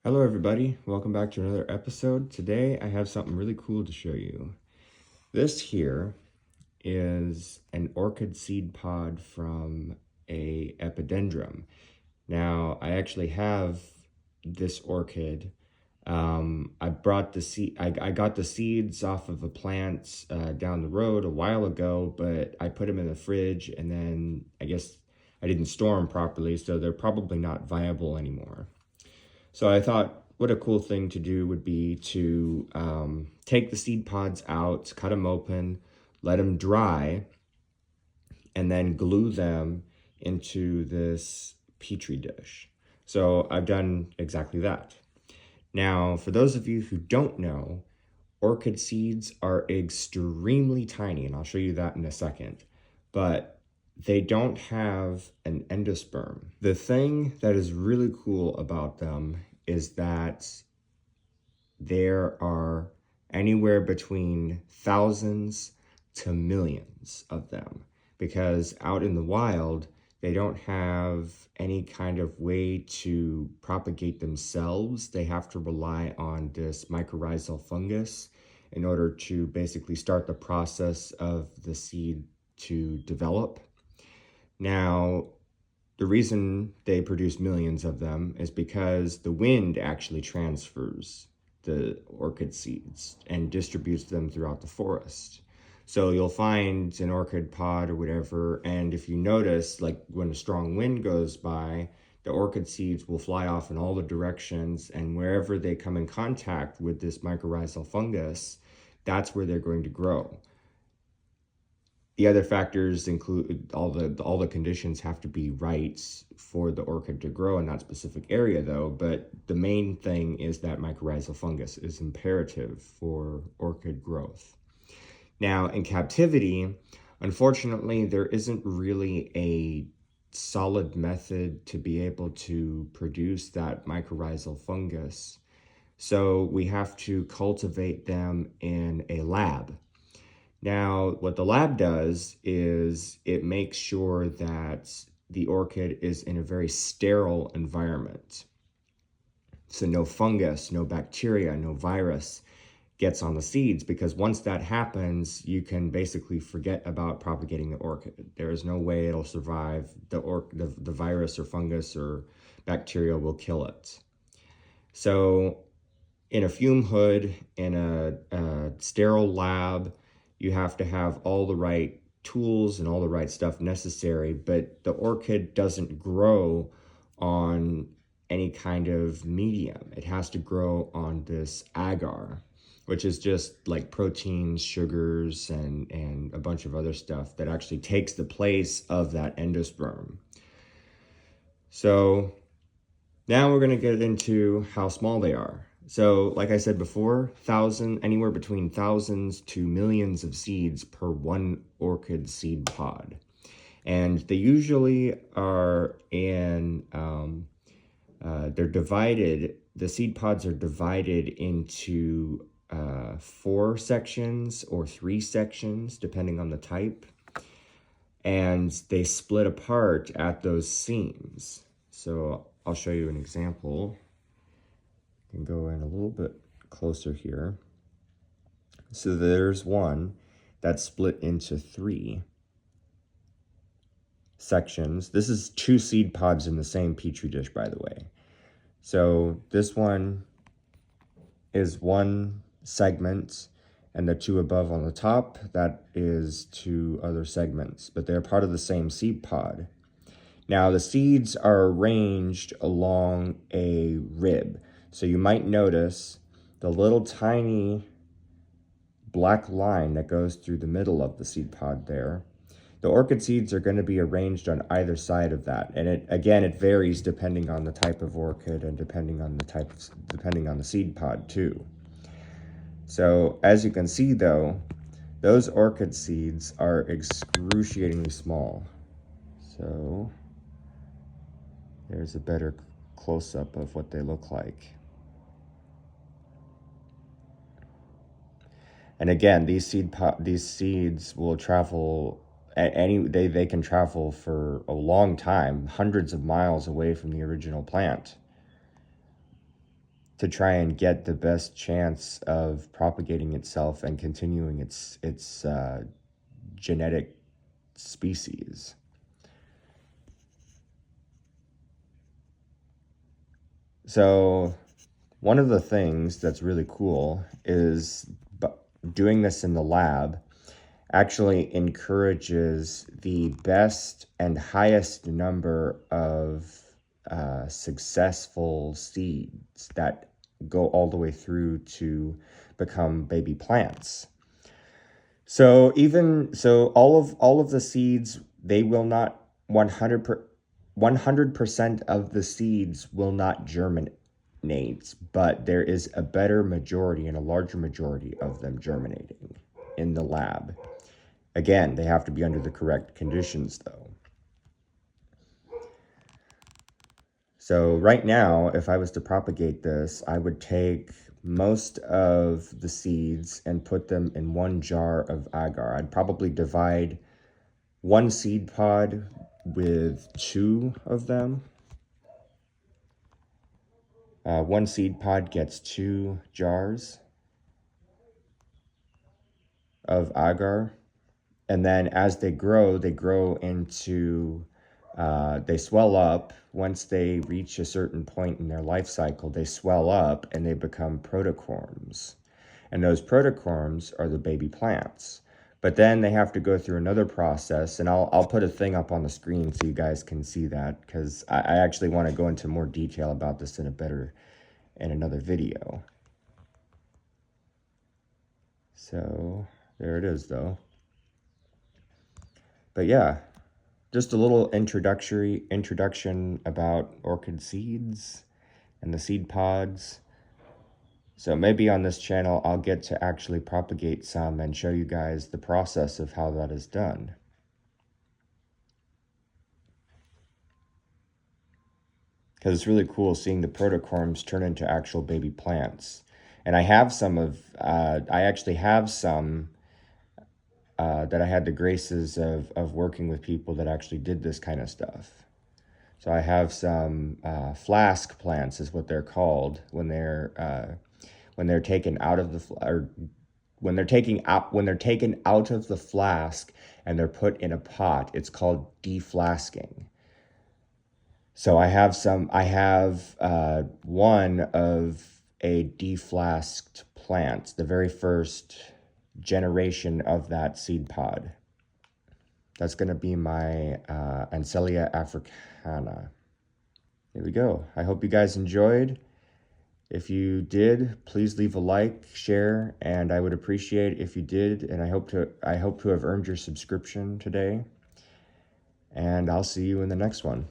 Hello everybody, welcome back to another episode. Today I have something really cool to show you. This here is an orchid seed pod from a epidendrum. Now I actually have this orchid. I brought the seed. I got the seeds off of a plant down the road a while ago, but I put them in the fridge and then I guess I didn't store them properly, so they're probably not viable anymore. So I thought what a cool thing to do would be to take the seed pods out, cut them open, let them dry, and then glue them into this petri dish. So I've done exactly that. Now, for those of you who don't know, orchid seeds are extremely tiny, and I'll show you that in a second, but they don't have an endosperm. The thing that is really cool about them is that there are anywhere between thousands to millions of them, because out in the wild, they don't have any kind of way to propagate themselves. They have to rely on this mycorrhizal fungus in order to basically start the process of the seed to develop. Now, the reason they produce millions of them is because the wind actually transfers the orchid seeds and distributes them throughout the forest. So you'll find an orchid pod or whatever, and if you notice, like when a strong wind goes by, the orchid seeds will fly off in all the directions, and wherever they come in contact with this mycorrhizal fungus, that's where they're going to grow. The other factors include all the conditions have to be right for the orchid to grow in that specific area though, but the main thing is that mycorrhizal fungus is imperative for orchid growth. Now in captivity, unfortunately, there isn't really a solid method to be able to produce that mycorrhizal fungus. So we have to cultivate them in a lab. Now, what the lab does is it makes sure that the orchid is in a very sterile environment. So no fungus, no bacteria, no virus gets on the seeds, because once that happens, you can basically forget about propagating the orchid. There is no way it'll survive. The virus or fungus or bacteria will kill it. So in a fume hood, in a sterile lab, you have to have all the right tools and all the right stuff necessary, but the orchid doesn't grow on any kind of medium. It has to grow on this agar, which is just like proteins, sugars, and a bunch of other stuff that actually takes the place of that endosperm. So now we're going to get into how small they are. So like I said before, anywhere between thousands to millions of seeds per one orchid seed pod. And they usually are they're divided, the seed pods are divided into 4 sections or 3 sections, depending on the type. And they split apart at those seams. So I'll show you an example. I can go in a little bit closer here. So there's one that's split into 3 sections. This is 2 seed pods in the same petri dish, by the way. So this one is 1 segment, and the 2 above on the top, that is 2 other segments, but they're part of the same seed pod. Now the seeds are arranged along a rib. So you might notice the little tiny black line that goes through the middle of the seed pod there. The orchid seeds are going to be arranged on either side of that. And it varies depending on the type of orchid and depending on the seed pod too. So as you can see though, those orchid seeds are excruciatingly small. So there's a better close-up of what they look like. And again, these seeds will travel they can travel for a long time, hundreds of miles away from the original plant. to try and get the best chance of propagating itself and continuing its genetic species. So one of the things that's really cool is doing this in the lab actually encourages the best and highest number of successful seeds that go all the way through to become baby plants. So all of the seeds, they will not 100% of the seeds will not germinate, but there is a better majority and a larger majority of them germinating in the lab. Again, they have to be under the correct conditions though. So right now, if I was to propagate this, I would take most of the seeds and put them in one jar of agar. I'd probably divide one seed pod with 2 of them. One seed pod gets 2 jars of agar. And then as they grow into, they swell up. Once they reach a certain point in their life cycle, they swell up and they become protocorms. And those protocorms are the baby plants. But then they have to go through another process, and I'll put a thing up on the screen so you guys can see that, because I actually want to go into more detail about this in another video. So there it is though. But yeah, just a little introduction about orchid seeds and the seed pods. So maybe on this channel, I'll get to actually propagate some and show you guys the process of how that is done. Because it's really cool seeing the protocorms turn into actual baby plants. And I have some I actually have some that I had the graces of working with people that actually did this kind of stuff. So I have some flask plants is what they're called when they're taken out of when they're taken out of the flask and they're put in a pot. It's called deflasking. So I have one of a deflasked plant, the very first generation of that seed pod. That's going to be my Ancelia africana. There we go. I hope you guys enjoyed. If you did, please leave a like, share, and I would appreciate if you did. And I hope to have earned your subscription today. And I'll see you in the next one.